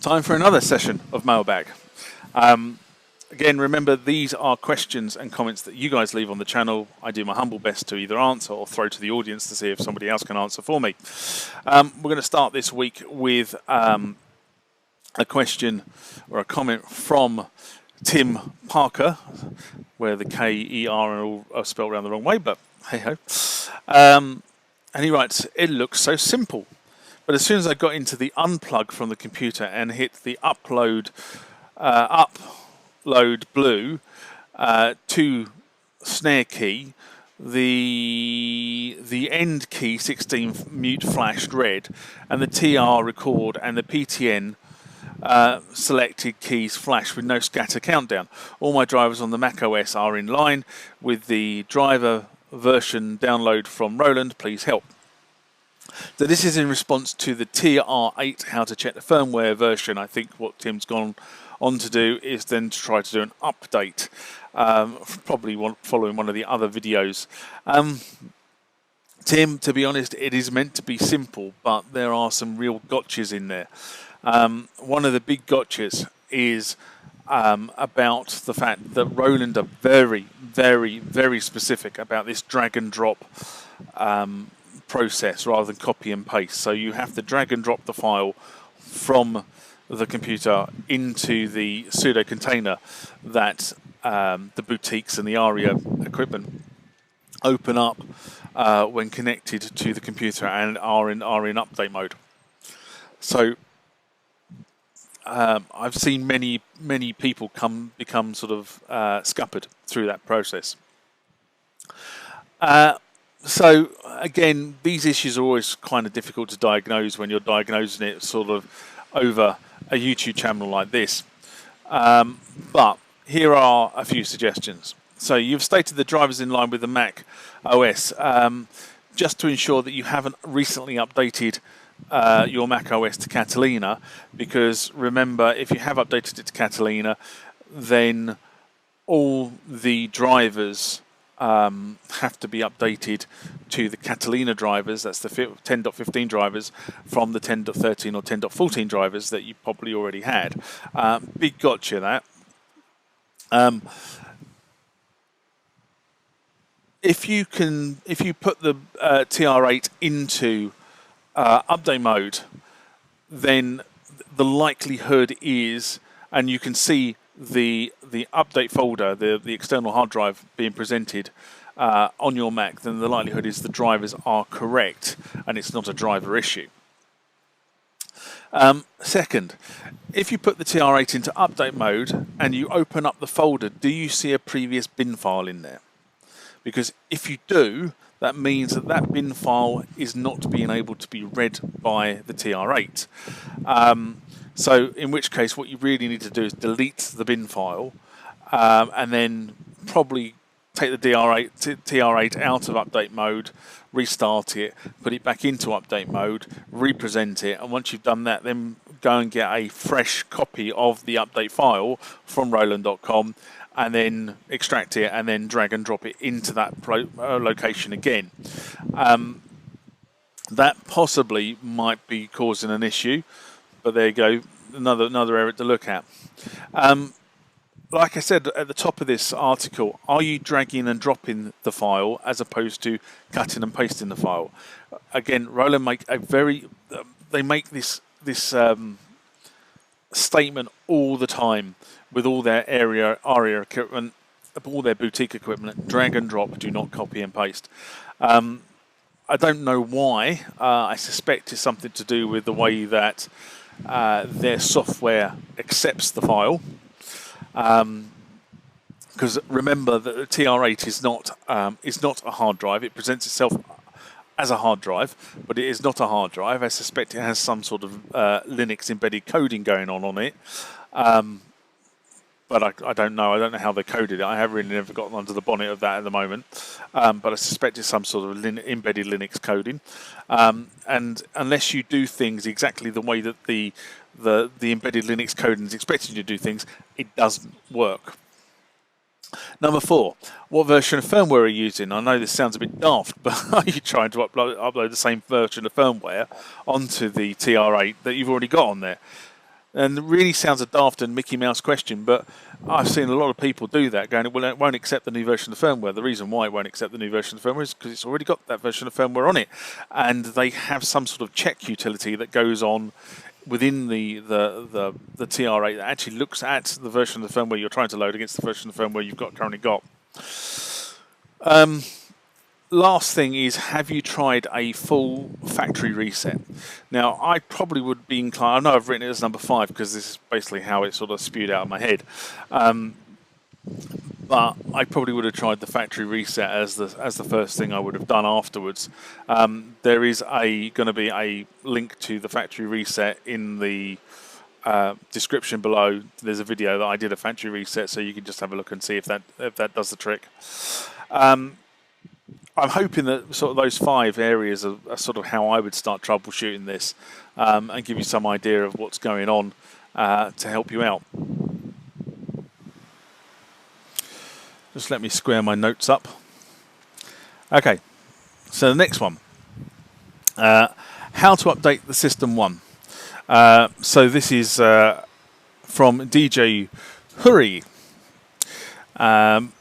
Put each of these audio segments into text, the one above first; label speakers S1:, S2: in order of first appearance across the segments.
S1: Time for another session of Mailbag. Again, remember, these are questions and comments that you guys leave on the channel. I do my humble best to either answer or throw to the audience to see if somebody else can answer for me. We're going to start this week with a question or a comment from Tim Parker, where the K, E, R are spelled around the wrong way, but hey-ho. And he writes, "It looks so simple. But as soon as I got into the unplug from the computer and hit the upload blue to snare key, the end key 16 mute flashed red, and the TR record and the PTN selected keys flash with no scatter countdown. All my drivers on the Mac OS are in line with the driver version download from Roland. Please help." So this is in response to the TR-8, how to check the firmware version. I think what Tim's gone on to do is then to try to do an update, probably following one of the other videos. Tim, to be honest, it is meant to be simple, but there are some real gotchas in there. One of the big gotchas is about the fact that Roland are very, very, very specific about this drag and drop process rather than copy and paste. So you have to drag and drop the file from the computer into the pseudo container that the boutiques and the ARIA equipment open up when connected to the computer and are in update mode. So I've seen many people become sort of scuppered through that process. So again, these issues are always kind of difficult to diagnose when you're diagnosing it sort of over a YouTube channel like this. But here are a few suggestions. So you've stated the driver's in line with the Mac OS. Just to ensure that you haven't recently updated your Mac OS to Catalina, because remember, if you have updated it to Catalina, then all the drivers have to be updated to the Catalina drivers. That's the 10.15 drivers from the 10.13 or 10.14 drivers that you probably already had. Big gotcha that. If you put the TR-8 into update mode, then the likelihood is, and you can see the update folder, the external hard drive being presented on your Mac, then the likelihood is the drivers are correct and it's not a driver issue. Second, if you put the TR-8 into update mode and you open up the folder, do you see a previous bin file in there? Because if you do, that means that that bin file is not being able to be read by the TR-8. So in which case, what you really need to do is delete the bin file and then probably take the TR-8 out of update mode, restart it, put it back into update mode, represent it, and once you've done that, then go and get a fresh copy of the update file from Roland.com and then extract it and then drag and drop it into that location again. That possibly might be causing an issue. But there you go, another area to look at. Like I said at the top of this article, are you dragging and dropping the file as opposed to cutting and pasting the file? Again, Roland make this statement all the time with all their ARIA equipment, all their boutique equipment. Drag and drop, do not copy and paste. I don't know why. I suspect it's something to do with the way that their software accepts the file, because remember that the TR-8 is not a hard drive. It presents itself as a hard drive, but it is not a hard drive. I suspect it has some sort of Linux embedded coding going on it, but I don't know. I don't know how they coded it. I have really never gotten under the bonnet of that at the moment, but I suspect it's some sort of embedded Linux coding. And unless you do things exactly the way that the embedded Linux coding is expecting you to do things, it doesn't work. Number 4, what version of firmware are you using? I know this sounds a bit daft, but are you trying to upload the same version of firmware onto the TR-8 that you've already got on there? And it really sounds a daft and Mickey Mouse question, but I've seen a lot of people do that, going, well, it won't accept the new version of the firmware. The reason why it won't accept the new version of the firmware is because it's already got that version of firmware on it. And they have some sort of check utility that goes on within the TR-8 that actually looks at the version of the firmware you're trying to load against the version of the firmware you've currently got. Last thing is, have you tried a full factory reset? Now, I probably would be inclined, I know I've written it as number 5 because this is basically how it sort of spewed out of my head. But I probably would have tried the factory reset as the first thing I would have done afterwards. There is going to be a link to the factory reset in the description below. There's a video that I did a factory reset, so you can just have a look and see if that does the trick. I'm hoping that sort of those 5 areas are sort of how I would start troubleshooting this, and give you some idea of what's going on to help you out. Just let me square my notes up. Okay, so the next one, how to update the System-1. So this is from DJ Hurry, and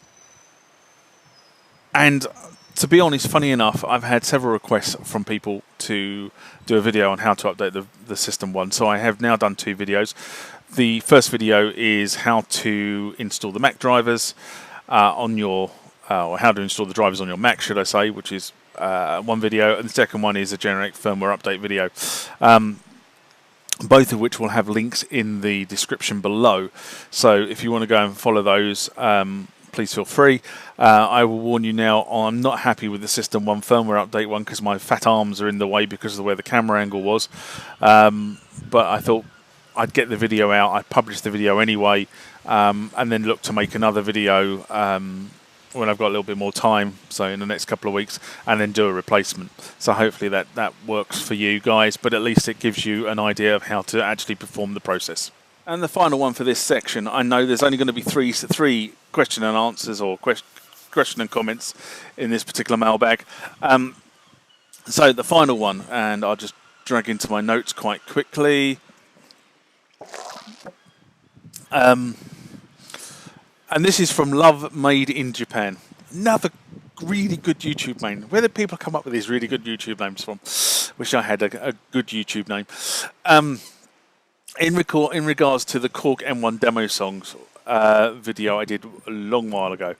S1: to be honest, funny enough, I've had several requests from people to do a video on how to update the System-1. So I have now done 2 videos. The first video is how to install the Mac drivers on your, or how to install the drivers on your Mac, should I say, which is one video. And the second one is a generic firmware update video. Both of which will have links in the description below. So if you want to go and follow those, please feel free. I will warn you now, I'm not happy with the System-1 firmware update one because my fat arms are in the way because of where the camera angle was. But I thought I'd get the video out. I published the video anyway, and then look to make another video when I've got a little bit more time, so in the next couple of weeks, and then do a replacement. So hopefully that works for you guys, but at least it gives you an idea of how to actually perform the process. And the final one for this section, I know there's only going to be three question and answers, or question and comments in this particular mailbag. So the final one, and I'll just drag into my notes quite quickly. And this is from Love Made in Japan. Another really good YouTube name. Where do people come up with these really good YouTube names from? Wish I had a good YouTube name. In regards to the Korg M1 demo songs video I did a long while ago,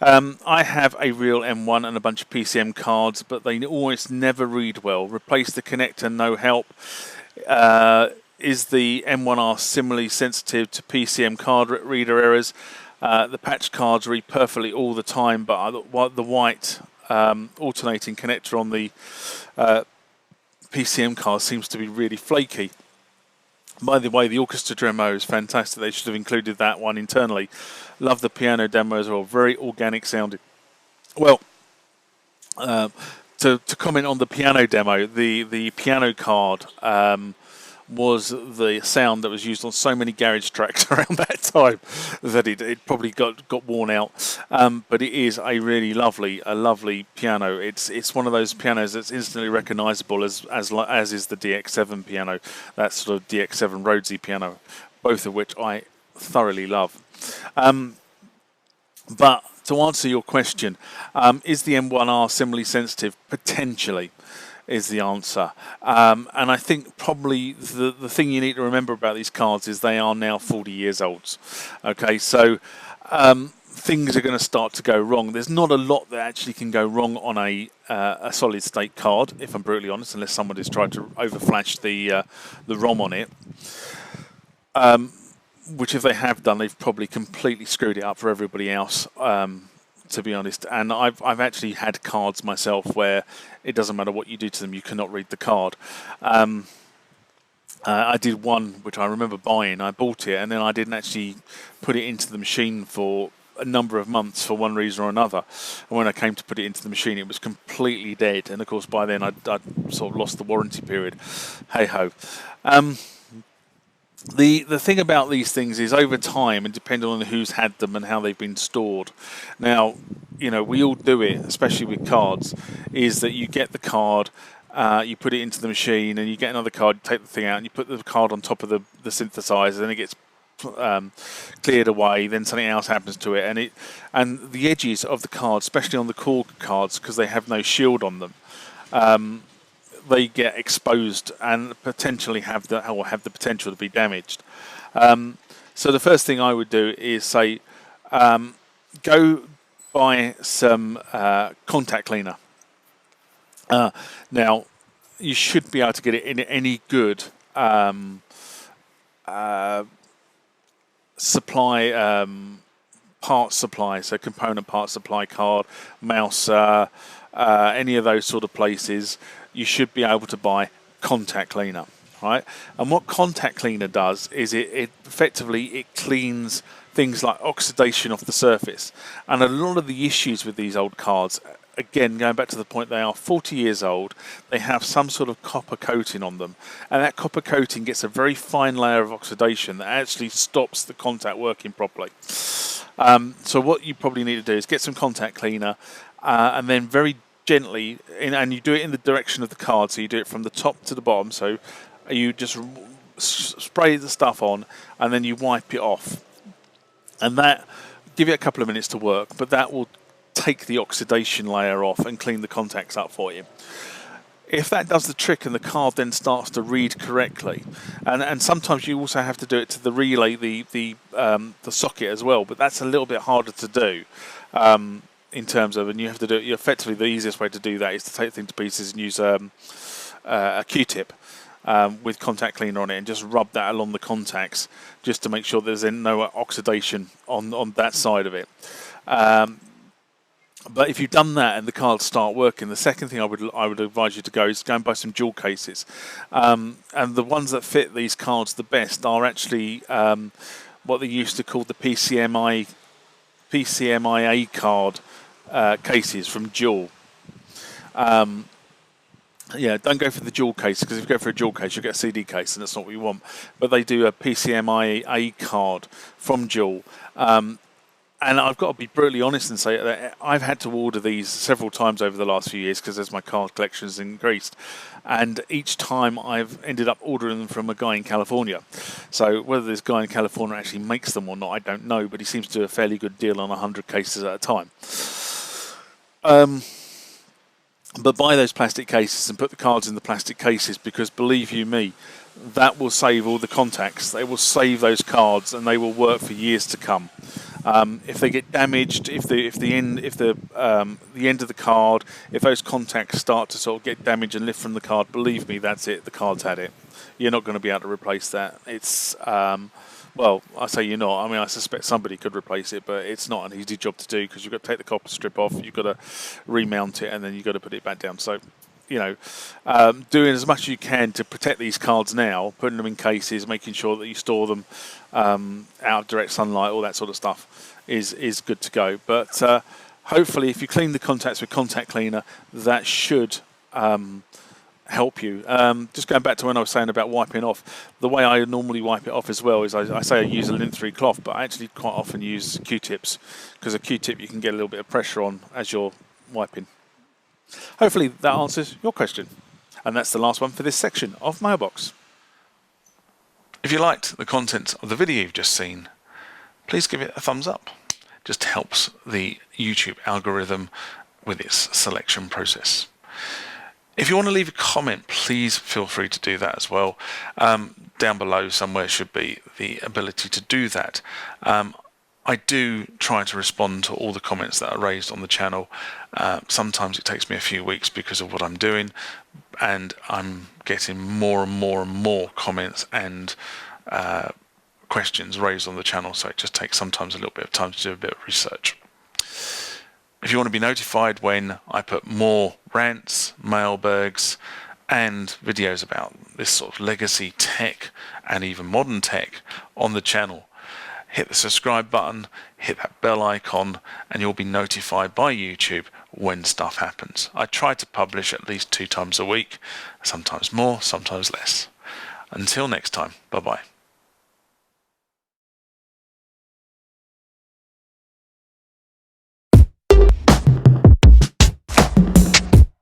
S1: I have a real M1 and a bunch of PCM cards, but they almost never read well. Replace the connector, no help. Is the M1R similarly sensitive to PCM card reader errors? The patch cards read perfectly all the time, but the white alternating connector on the PCM card seems to be really flaky. By the way, the orchestra demo is fantastic. They should have included that one internally. Love the piano demo as well. Very organic sounding. Well, to comment on the piano demo, the piano card was the sound that was used on so many garage tracks around that time that it probably got worn out. But it is a really lovely piano. It's one of those pianos that's instantly recognisable as is the DX7 piano, that sort of DX7 Rhodesy piano, both of which I thoroughly love. But to answer your question, is the M1R similarly sensitive? Potentially is the answer. And I think probably the thing you need to remember about these cards is they are now 40 years old. Okay, so things are going to start to go wrong. There's not a lot that actually can go wrong on a solid state card, if I'm brutally honest, unless somebody's tried to overflash the ROM on it. Which if they have done, they've probably completely screwed it up for everybody else, to be honest. And I've actually had cards myself where it doesn't matter what you do to them, you cannot read the card. I did one which I remember buying. I bought it and then I didn't actually put it into the machine for a number of months for one reason or another. And when I came to put it into the machine, it was completely dead. And of course, by then I'd sort of lost the warranty period. Hey ho. The thing about these things is over time, and depending on who's had them and how they've been stored. Now, you know, we all do it, especially with cards, is that you get the card you put it into the machine, and you get another card, you take the thing out, and you put the card on top of the synthesizer, then it gets cleared away, then something else happens to it, and the edges of the cards, especially on the core cards, because they have no shield on them, they get exposed and potentially have the potential to be damaged. So the first thing I would do is say, go buy some contact cleaner. Now, you should be able to get it in any good supply, parts supply, so component parts supply, card, mouse, any of those sort of places. You should be able to buy contact cleaner, right? And what contact cleaner does is it effectively cleans things like oxidation off the surface. And a lot of the issues with these old cards, again, going back to the point, they are 40 years old, they have some sort of copper coating on them, and that copper coating gets a very fine layer of oxidation that actually stops the contact working properly. So what you probably need to do is get some contact cleaner, and then very gently, and you do it in the direction of the card, so you do it from the top to the bottom, so you just spray the stuff on, and then you wipe it off. And that, give it a couple of minutes to work, but that will take the oxidation layer off and clean the contacts up for you. If that does the trick and the card then starts to read correctly, and sometimes you also have to do it to the relay, the socket as well, but that's a little bit harder to do in terms of, and you have to do it, effectively the easiest way to do that is to take things to pieces and use a Q-tip with contact cleaner on it, and just rub that along the contacts just to make sure there's no oxidation on that side of it. But if you've done that and the cards start working, the second thing I would advise you to go is go and buy some jewel cases. And the ones that fit these cards the best are actually what they used to call the PCMIA card cases from Jewel. Yeah, don't go for the jewel case, because if you go for a jewel case, you'll get a CD case, and that's not what you want. But they do a PCMIA card from Jewel. And I've got to be brutally honest and say that I've had to order these several times over the last few years because as my card collection has increased. And each time I've ended up ordering them from a guy in California. So whether this guy in California actually makes them or not, I don't know, but he seems to do a fairly good deal on 100 cases at a time. But buy those plastic cases and put the cards in the plastic cases, because believe you me, that will save all the contacts. They will save those cards, and they will work for years to come. If they get damaged, if the end of the card, if those contacts start to sort of get damaged and lift from the card, believe me, that's it. The card's had it. You're not going to be able to replace that. It's well, I say you're not. I mean, I suspect somebody could replace it, but it's not an easy job to do, because you've got to take the copper strip off, you've got to remount it, and then you've got to put it back down. So, you know, doing as much as you can to protect these cards now, putting them in cases, making sure that you store them out of direct sunlight, all that sort of stuff is good to go. But hopefully, if you clean the contacts with contact cleaner, that should help you. Just going back to when I was saying about wiping off, the way I normally wipe it off as well is I say I use a lint-free cloth, but I actually quite often use Q-tips, because a Q-tip you can get a little bit of pressure on as you're wiping. Hopefully that answers your question. And that's the last one for this section of Mailbox. If you liked the content of the video you've just seen, please give it a thumbs up. It just helps the YouTube algorithm with its selection process. If you want to leave a comment, please feel free to do that as well. Down below somewhere should be the ability to do that. I do try to respond to all the comments that are raised on the channel. Sometimes it takes me a few weeks because of what I'm doing, and I'm getting more and more and more comments and questions raised on the channel, so it just takes sometimes a little bit of time to do a bit of research. If you want to be notified when I put more rants, mailbags, and videos about this sort of legacy tech and even modern tech on the channel, hit the subscribe button, hit that bell icon, and you'll be notified by YouTube when stuff happens. I try to publish at least 2 times a week, sometimes more, sometimes less. Until next time, bye-bye.